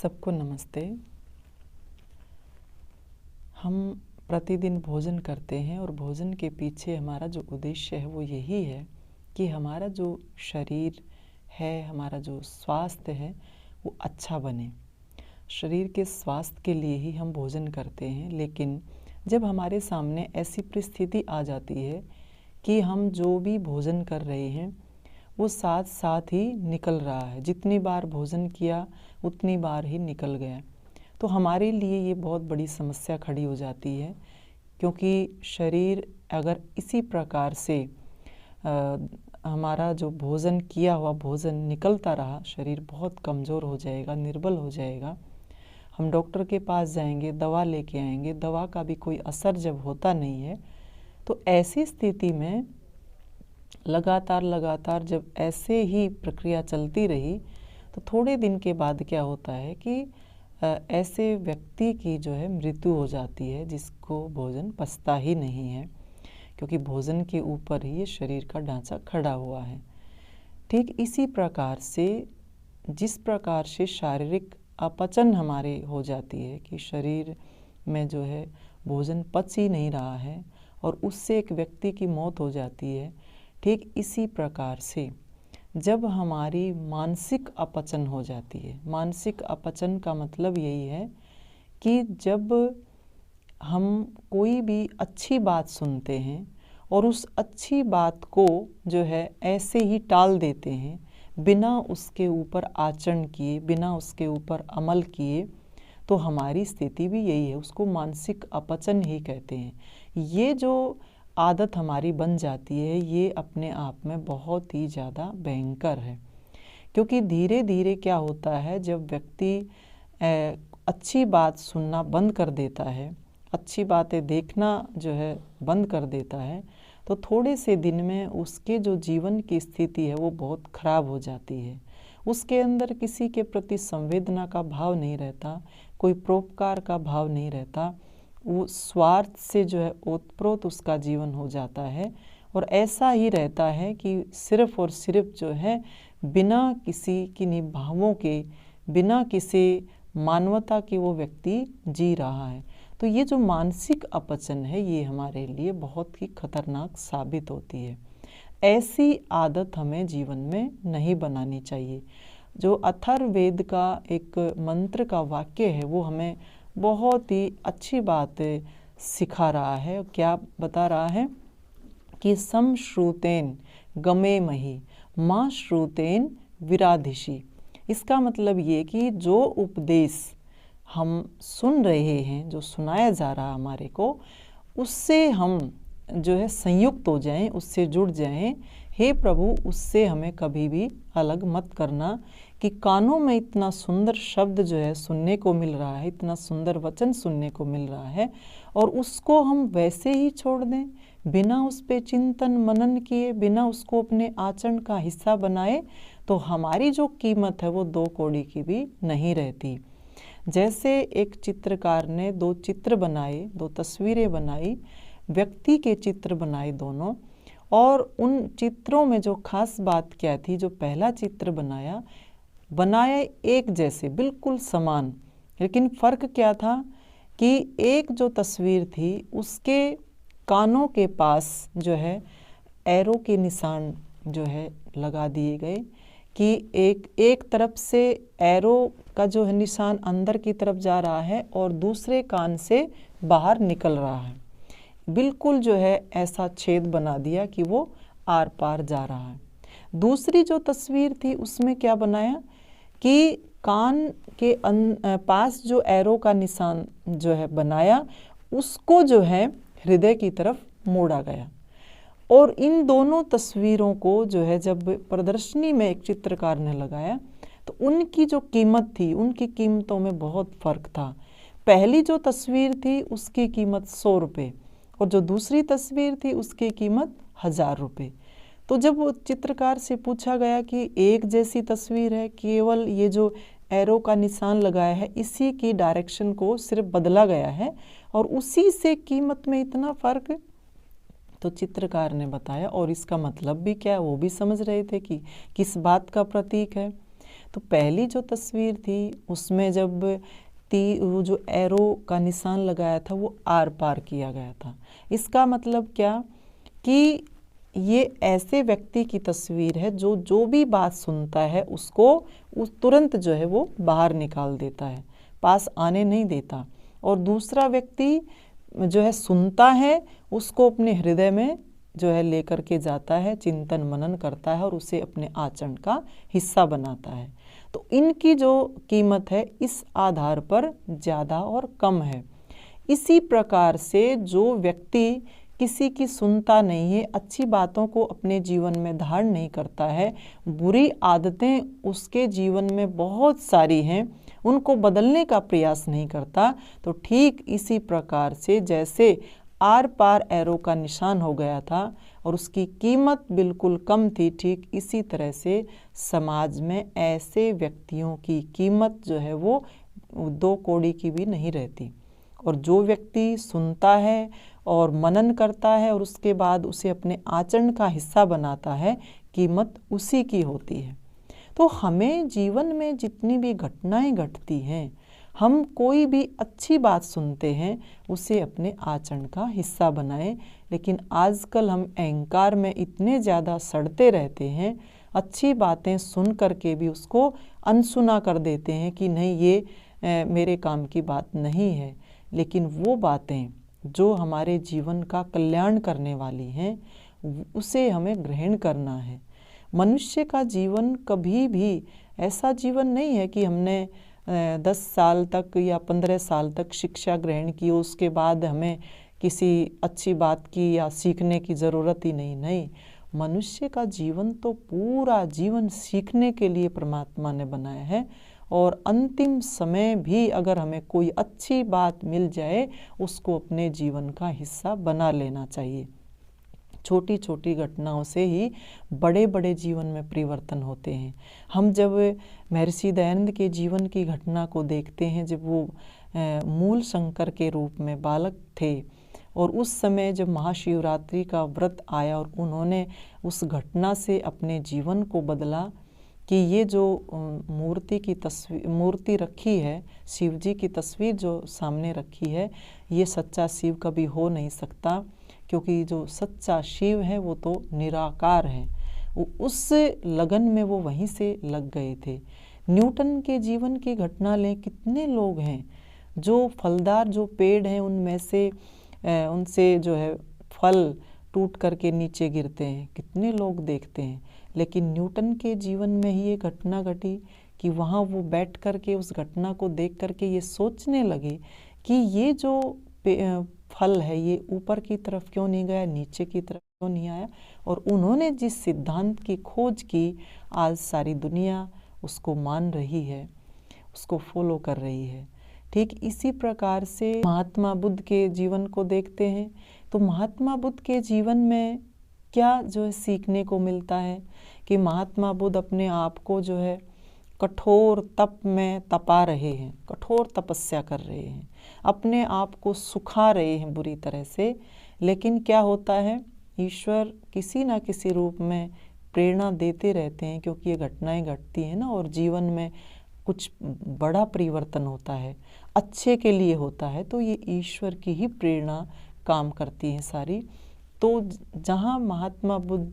सबको नमस्ते। हम प्रतिदिन भोजन करते हैं और भोजन के पीछे हमारा जो उद्देश्य है वो यही है कि हमारा जो शरीर है, हमारा जो स्वास्थ्य है वो अच्छा बने। शरीर के स्वास्थ्य के लिए ही हम भोजन करते हैं, लेकिन जब हमारे सामने ऐसी परिस्थिति आ जाती है कि हम जो भी भोजन कर रहे हैं वो साथ साथ ही निकल रहा है, जितनी बार भोजन किया उतनी बार ही निकल गया, तो हमारे लिए ये बहुत बड़ी समस्या खड़ी हो जाती है। क्योंकि शरीर अगर इसी प्रकार से हमारा जो भोजन किया हुआ भोजन निकलता रहा, शरीर बहुत कमज़ोर हो जाएगा, निर्बल हो जाएगा। हम डॉक्टर के पास जाएंगे, दवा लेके आएंगे, दवा का भी कोई असर जब होता नहीं है, तो ऐसी स्थिति में लगातार जब ऐसे ही प्रक्रिया चलती रही तो थोड़े दिन के बाद क्या होता है कि ऐसे व्यक्ति की जो है मृत्यु हो जाती है, जिसको भोजन पचता ही नहीं है, क्योंकि भोजन के ऊपर ही ये शरीर का ढांचा खड़ा हुआ है। ठीक इसी प्रकार से जिस प्रकार से शारीरिक अपचन हमारे हो जाती है कि शरीर में जो है भोजन पच ही नहीं रहा है और उससे एक व्यक्ति की मौत हो जाती है, ठीक इसी प्रकार से जब हमारी मानसिक अपचन हो जाती है। मानसिक अपचन का मतलब यही है कि जब हम कोई भी अच्छी बात सुनते हैं और उस अच्छी बात को जो है ऐसे ही टाल देते हैं, बिना उसके ऊपर आचरण किए, बिना उसके ऊपर अमल किए, तो हमारी स्थिति भी यही है। उसको मानसिक अपचन ही कहते हैं। ये जो आदत हमारी बन जाती है, ये अपने आप में बहुत ही ज़्यादा भयंकर है। क्योंकि धीरे धीरे क्या होता है, जब व्यक्ति अच्छी बात सुनना बंद कर देता है, अच्छी बातें देखना जो है बंद कर देता है, तो थोड़े से दिन में उसके जो जीवन की स्थिति है वो बहुत ख़राब हो जाती है। उसके अंदर किसी के प्रति संवेदना का भाव नहीं रहता, कोई परोपकार का भाव नहीं रहता। वो स्वार्थ से जो है ओतप्रोत उसका जीवन हो जाता है और ऐसा ही रहता है कि सिर्फ और सिर्फ जो है बिना किसी की निभावों के, बिना किसी मानवता के वो व्यक्ति जी रहा है। तो ये जो मानसिक अपचन है ये हमारे लिए बहुत ही खतरनाक साबित होती है। ऐसी आदत हमें जीवन में नहीं बनानी चाहिए। जो अथर्ववेद का एक मंत्र का वाक्य है वो हमें बहुत ही अच्छी बात सिखा रहा है। क्या बता रहा है कि समश्रुतेन गमे मही माँ श्रुतेन विराधिषि। इसका मतलब ये कि जो उपदेश हम सुन रहे हैं, जो सुनाया जा रहा है हमारे को, उससे हम जो है संयुक्त हो जाएं, उससे जुड़ जाएं। हे प्रभु, उससे हमें कभी भी अलग मत करना। कि कानों में इतना सुंदर शब्द जो है सुनने को मिल रहा है, इतना सुंदर वचन सुनने को मिल रहा है, और उसको हम वैसे ही छोड़ दें, बिना उस पे चिंतन मनन किए, बिना उसको अपने आचरण का हिस्सा बनाए, तो हमारी जो कीमत है वो 2 कौड़ी की भी नहीं रहती। जैसे एक चित्रकार ने 2 चित्र बनाए, 2 तस्वीरें बनाई, व्यक्ति के चित्र बनाए दोनों, और उन चित्रों में जो खास बात क्या थी, जो पहला चित्र बनाया एक जैसे बिल्कुल समान, लेकिन फ़र्क क्या था कि एक जो तस्वीर थी उसके कानों के पास जो है एरो के निशान जो है लगा दिए गए कि एक तरफ से एरो का जो है निशान अंदर की तरफ जा रहा है और दूसरे कान से बाहर निकल रहा है। बिल्कुल जो है ऐसा छेद बना दिया कि वो आर पार जा रहा है। दूसरी जो तस्वीर थी उसमें क्या बनाया कि कान के पास जो एरो का निशान जो है बनाया, उसको जो है हृदय की तरफ मोड़ा गया। और इन दोनों तस्वीरों को जो है जब प्रदर्शनी में एक चित्रकार ने लगाया तो उनकी जो कीमत थी, उनकी कीमतों में बहुत फ़र्क था। पहली जो तस्वीर थी उसकी कीमत 100 रुपये और जो दूसरी तस्वीर थी उसकी कीमत 1000 रुपये। तो जब वो चित्रकार से पूछा गया कि एक जैसी तस्वीर है, केवल ये जो एरो का निशान लगाया है इसी की डायरेक्शन को सिर्फ बदला गया है और उसी से कीमत में इतना फ़र्क, तो चित्रकार ने बताया और इसका मतलब भी क्या है वो भी समझ रहे थे कि किस बात का प्रतीक है। तो पहली जो तस्वीर थी उसमें जब वो जो एरो का निशान लगाया था वो आर पार किया गया था। इसका मतलब क्या कि ये ऐसे व्यक्ति की तस्वीर है जो जो भी बात सुनता है उसको उस तुरंत जो है वो बाहर निकाल देता है, पास आने नहीं देता। और दूसरा व्यक्ति जो है सुनता है, उसको अपने हृदय में जो है लेकर के जाता है, चिंतन मनन करता है और उसे अपने आचरण का हिस्सा बनाता है। तो इनकी जो कीमत है इस आधार पर ज़्यादा और कम है। इसी प्रकार से जो व्यक्ति किसी की सुनता नहीं है, अच्छी बातों को अपने जीवन में धारण नहीं करता है, बुरी आदतें उसके जीवन में बहुत सारी हैं, उनको बदलने का प्रयास नहीं करता, तो ठीक इसी प्रकार से जैसे आर पार एरो का निशान हो गया था और उसकी कीमत बिल्कुल कम थी, ठीक इसी तरह से समाज में ऐसे व्यक्तियों की कीमत जो है वो 2 कौड़ी की भी नहीं रहती। और जो व्यक्ति सुनता है और मनन करता है और उसके बाद उसे अपने आचरण का हिस्सा बनाता है, कीमत उसी की होती है। तो हमें जीवन में जितनी भी घटनाएं घटती हैं, हम कोई भी अच्छी बात सुनते हैं उसे अपने आचरण का हिस्सा बनाएं। लेकिन आजकल हम अहंकार में इतने ज़्यादा सड़ते रहते हैं, अच्छी बातें सुन करके भी उसको अनसुना कर देते हैं कि नहीं ये मेरे काम की बात नहीं है। लेकिन वो बातें जो हमारे जीवन का कल्याण करने वाली हैं उसे हमें ग्रहण करना है। मनुष्य का जीवन कभी भी ऐसा जीवन नहीं है कि हमने 10 साल तक या 15 साल तक शिक्षा ग्रहण की, उसके बाद हमें किसी अच्छी बात की या सीखने की ज़रूरत ही नहीं। मनुष्य का जीवन तो पूरा जीवन सीखने के लिए परमात्मा ने बनाया है। और अंतिम समय भी अगर हमें कोई अच्छी बात मिल जाए उसको अपने जीवन का हिस्सा बना लेना चाहिए। छोटी छोटी घटनाओं से ही बड़े बड़े जीवन में परिवर्तन होते हैं। हम जब महर्षि दयानंद के जीवन की घटना को देखते हैं, जब वो मूल शंकर के रूप में बालक थे और उस समय जब महाशिवरात्रि का व्रत आया और उन्होंने उस घटना से अपने जीवन को बदला कि ये जो मूर्ति रखी है, शिव जी की तस्वीर जो सामने रखी है, ये सच्चा शिव कभी हो नहीं सकता, क्योंकि जो सच्चा शिव है वो तो निराकार है। उस लगन में वो वहीं से लग गए थे। न्यूटन के जीवन की घटना लें, कितने लोग हैं जो फलदार जो पेड़ हैं उनमें से उनसे जो है फल टूट करके नीचे गिरते हैं, कितने लोग देखते हैं। लेकिन न्यूटन के जीवन में ही ये घटना घटी कि वहाँ वो बैठ करके उस घटना को देख करके ये सोचने लगे कि ये जो फल है ये ऊपर की तरफ क्यों नहीं गया, नीचे की तरफ क्यों नहीं आया। और उन्होंने जिस सिद्धांत की खोज की, आज सारी दुनिया उसको मान रही है, उसको फॉलो कर रही है। ठीक इसी प्रकार से महात्मा बुद्ध के जीवन को देखते हैं, तो महात्मा बुद्ध के जीवन में क्या जो है सीखने को मिलता है कि महात्मा बुद्ध अपने आप को जो है कठोर तप में तपा रहे हैं, कठोर तपस्या कर रहे हैं, अपने आप को सुखा रहे हैं बुरी तरह से। लेकिन क्या होता है, ईश्वर किसी ना किसी रूप में प्रेरणा देते रहते हैं, क्योंकि ये घटनाएं घटती हैं ना, और जीवन में कुछ बड़ा परिवर्तन होता है, अच्छे के लिए होता है, तो ये ईश्वर की ही प्रेरणा काम करती है सारी। तो जहाँ महात्मा बुद्ध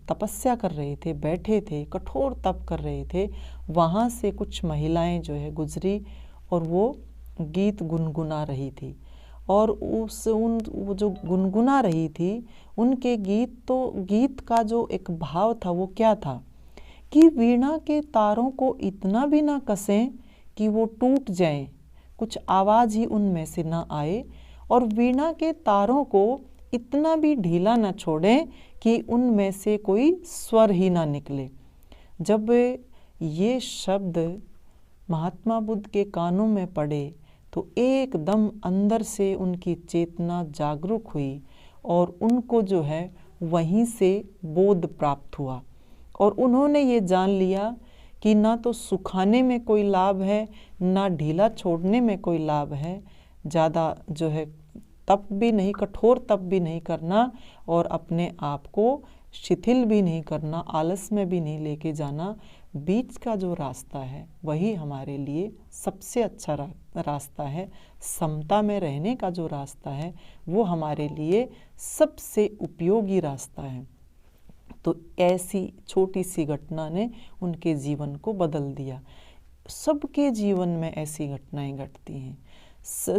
तपस्या कर रहे थे, बैठे थे, कठोर तप कर रहे थे, वहाँ से कुछ महिलाएं जो है गुजरी और वो गीत गुनगुना रही थी। और वो जो गुनगुना रही थी उनके गीत का जो एक भाव था वो क्या था कि वीणा के तारों को इतना भी ना कसें कि वो टूट जाएं, कुछ आवाज़ ही उनमें से ना आए, और वीणा के तारों को इतना भी ढीला न छोड़ें कि उनमें से कोई स्वर ही ना निकले। जब ये शब्द महात्मा बुद्ध के कानों में पड़े तो एकदम अंदर से उनकी चेतना जागरूक हुई और उनको जो है वहीं से बोध प्राप्त हुआ। और उन्होंने ये जान लिया कि ना तो सुखाने में कोई लाभ है, ना ढीला छोड़ने में कोई लाभ है, ज़्यादा जो है तप भी नहीं, कठोर तप भी नहीं करना और अपने आप को शिथिल भी नहीं करना, आलस में भी नहीं लेके जाना, बीच का जो रास्ता है वही हमारे लिए सबसे अच्छा रास्ता है। समता में रहने का जो रास्ता है वो हमारे लिए सबसे उपयोगी रास्ता है। तो ऐसी छोटी सी घटना ने उनके जीवन को बदल दिया। सबके जीवन में ऐसी घटनाएं घटती हैं।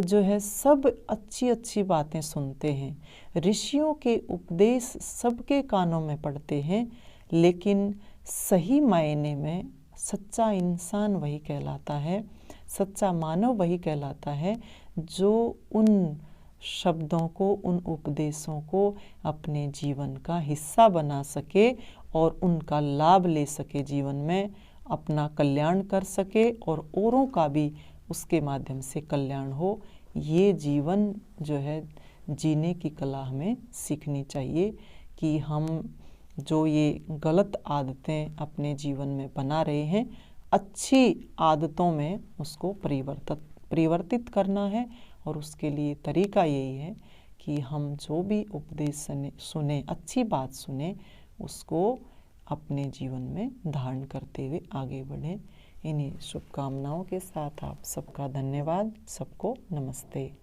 जो है सब अच्छी अच्छी बातें सुनते हैं, ऋषियों के उपदेश सबके कानों में पड़ते हैं, लेकिन सही मायने में सच्चा इंसान वही कहलाता है, सच्चा मानव वही कहलाता है जो उन शब्दों को, उन उपदेशों को अपने जीवन का हिस्सा बना सके और उनका लाभ ले सके, जीवन में अपना कल्याण कर सके और औरों का भी उसके माध्यम से कल्याण हो। ये जीवन जो है जीने की कला हमें सीखनी चाहिए कि हम जो ये गलत आदतें अपने जीवन में बना रहे हैं, अच्छी आदतों में उसको परिवर्तित करना है। और उसके लिए तरीका यही है कि हम जो भी उपदेश सुने, अच्छी बात सुने, उसको अपने जीवन में धारण करते हुए आगे बढ़ें। इन्हीं शुभकामनाओं के साथ आप सबका धन्यवाद। सबको नमस्ते।